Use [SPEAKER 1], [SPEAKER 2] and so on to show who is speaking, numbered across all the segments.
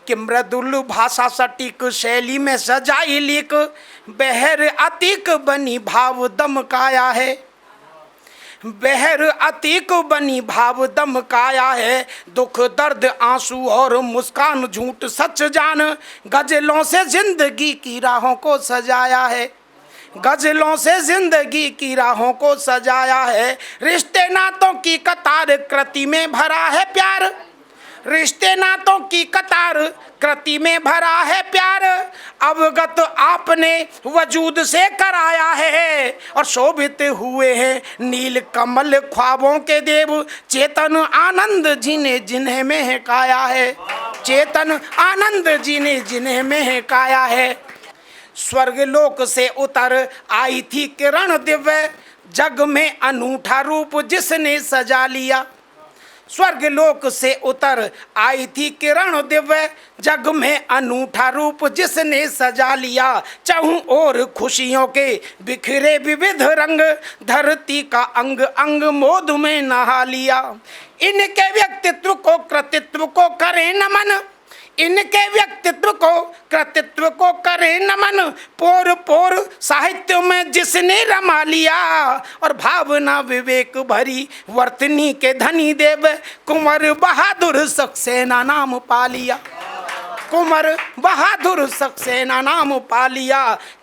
[SPEAKER 1] कि मृदुल भाषा सटीक शैली में सजाई लिख, बहर अतीक बनी भाव दम काया है। बहर अतीक बनी भाव दम काया है, दुख दर्द आंसू और मुस्कान झूठ सच जान, गजलों से जिंदगी की राहों को सजाया है। गजलों से जिंदगी की राहों को सजाया है। रिश्ते नातों की कतार कृति में भरा है प्यार, रिश्ते नातों की कतार कृति में भरा है प्यार। अवगत आपने वजूद से कराया है, और शोभित हुए हैं नील कमल ख्वाबों के देव। चेतन आनंद जिन्हें जिन्हें महकाया है, चेतन आनंद जिन्हें जिन्हें महकाया है। स्वर्गलोक से उतर आई थी किरण दिव्य, जग में अनूठा रूप जिसने सजा लिया। स्वर्गलोक से उतर आई थी किरण दिव्य, जग में अनूठा रूप जिसने सजा लिया। चहुं ओर खुशियों के बिखरे विविध रंग, धरती का अंग अंग मोद में नहा लिया। इनके व्यक्तित्व को कृतित्व को करें नमन, इनके व्यक्तित्व को कृतित्व को करें नमन। पोर पोर साहित्य में जिसने रमा लिया, और भावना विवेक भरी वर्तनी के धनी देव। कुंवर बहादुर सक्सेना नाम पा लिया, कुंवर बहादुर सक्सेना नाम पा लिया।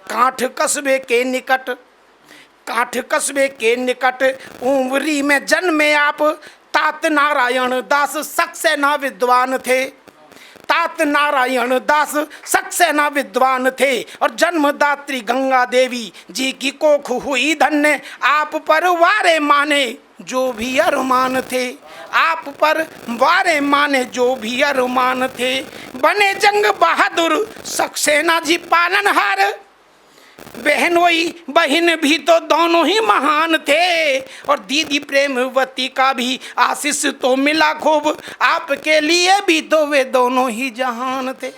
[SPEAKER 1] कांठ कस्बे के निकट, कांठ कस्बे के निकट उमरी में जन्मे आप। तात नारायण दास सक्सेना विद्वान थे, तात नारायण दास सक्सेना विद्वान थे। और जन्मदात्री गंगा देवी जी की कोख हुई धन्य। आप पर वारे माने जो भी अरमान थे, आप पर वारे माने जो भी अरमान थे। बने जंग बहादुर सक्सेना जी पालनहार, बहनोई बहन भी तो दोनों ही महान थे। और दीदी प्रेमवती का भी आशीष तो मिला खूब, आपके लिए भी तो वे दोनों ही जहान थे,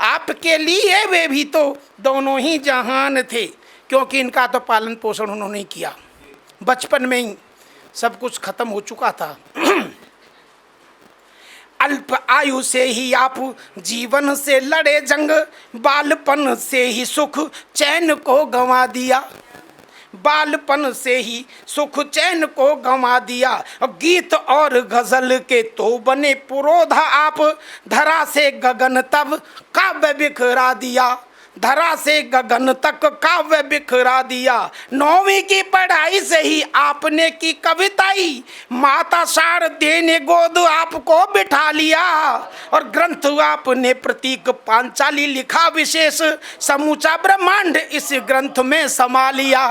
[SPEAKER 1] आपके लिए वे भी तो दोनों ही जहान थे। क्योंकि इनका तो पालन पोषण उन्होंने किया, बचपन में ही सब कुछ खत्म हो चुका था। अल्प आयु से ही आप जीवन से लड़े जंग, बालपन से ही सुख चैन को गंवा दिया, बालपन से ही सुख चैन को गंवा दिया। गीत और गजल के तो बने पुरोधा आप, धरा से गगन तब काव्य बिखरा दिया, धरा से गगन तक काव्य बिखरा दिया। 9वीं की पढ़ाई से ही आपने की कविताई, माता सार देने गोद आपको बिठा लिया। और ग्रंथ आपने प्रतीक पांचाली लिखा विशेष, समूचा ब्रह्मांड इस ग्रंथ में समा लिया,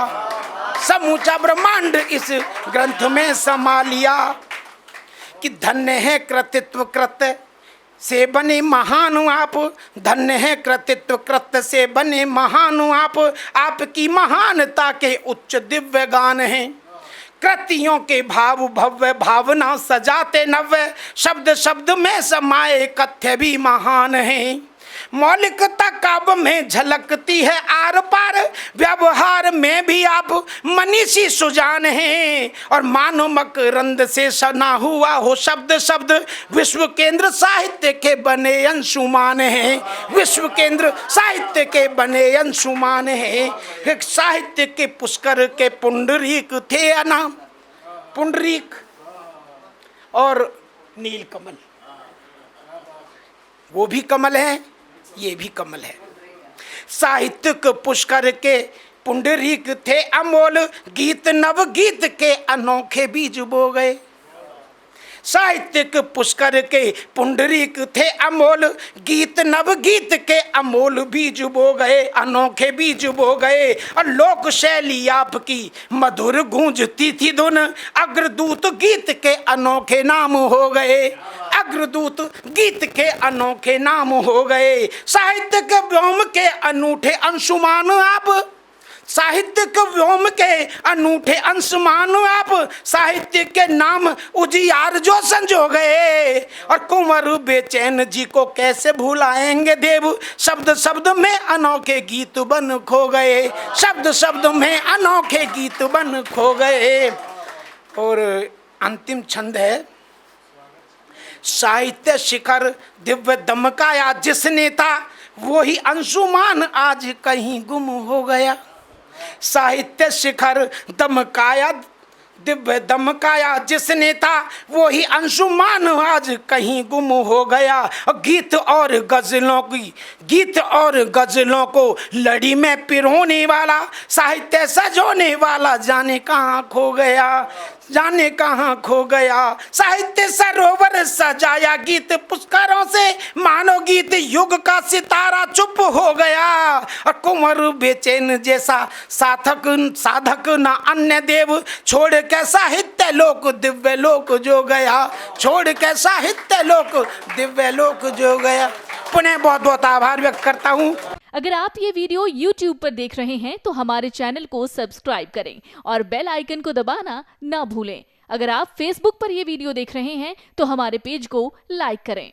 [SPEAKER 1] समूचा ब्रह्मांड इस ग्रंथ में समा लिया। कि धन्य है कृतित्व कृत्य से बने महान आप, धन्य है कृतित्व कृत्य से बने महान आप। आपकी महानता के उच्च दिव्य गान हैं, कृतियों के भाव भव्य भावना सजाते नव्य। शब्द शब्द में समाये कथ्य भी महान हैं, मौलिकता काव्य में झलकती है आर पार। व्यवहार में भी आप मनीषी सुजान हैं, और मानो मकरंद से सना हुआ हो शब्द शब्द। विश्व केंद्र साहित्य के बने अंशुमान हैं, विश्व केंद्र साहित्य के बने अंशुमान हैं। एक साहित्य के पुष्कर के पुंडरीक थे अनाम, पुंडरीक और नीलकमल, वो भी कमल है, ये भी कमल है। साहित्यिक पुष्कर के पुंडरीक थे अमोल, गीत नव गीत के अनोखे बीज बो गए। साहित्यिक पुष्कर के पुंडरीक थे अमोल, गीत नव गीत के अमोल बीज बो गए, अनोखे बीज बो गए। और लोक शैली आपकी मधुर गूंजती थी धुन, अग्रदूत गीत के अनोखे नाम हो गए, अग्रदूत गीत के अनोखे नाम हो गए। साहित्य के व्योम के अनूठे अंशुमान आप, साहित्य के व्योम के अनूठे अंशुमान आप। साहित्य के नाम उजियार जो संजो गए, और कुंवर बेचैन जी को कैसे भुलाएंगे देव। शब्द शब्द में अनोखे गीत बन खो गए, शब्द शब्द में अनोखे गीत बन खो गए। और अंतिम छंद है, साहित्य शिखर दिव्य दमकाया जिसने था, वो ही अंशुमान आज कहीं गुम हो गया। साहित्य शिखर दमकाया दिव्य दमकाया जिसने था, वो ही अंशुमान आज कहीं गुम हो गया। गीत और गजलों को लड़ी में पिरोने वाला, साहित्य सजोने वाला जाने कहाँ खो गया, जाने कहाँ खो गया। साहित्य सरोवर सजाया गीत पुष्करों से, मानो गीत युग का सितारा चुप हो गया। और कुंवर बेचैन जैसा साधक ना अन्य देव, छोड़ के साहित्य लोक दिव्य लोक जो गया, छोड़ के साहित्य लोक दिव्य लोक जो गया। पुनः बहुत बहुत आभार व्यक्त करता हूँ।
[SPEAKER 2] अगर आप ये वीडियो YouTube पर देख रहे हैं तो हमारे चैनल को सब्सक्राइब करें और बेल आइकन को दबाना ना भूलें। अगर आप Facebook पर ये वीडियो देख रहे हैं तो हमारे पेज को लाइक करें।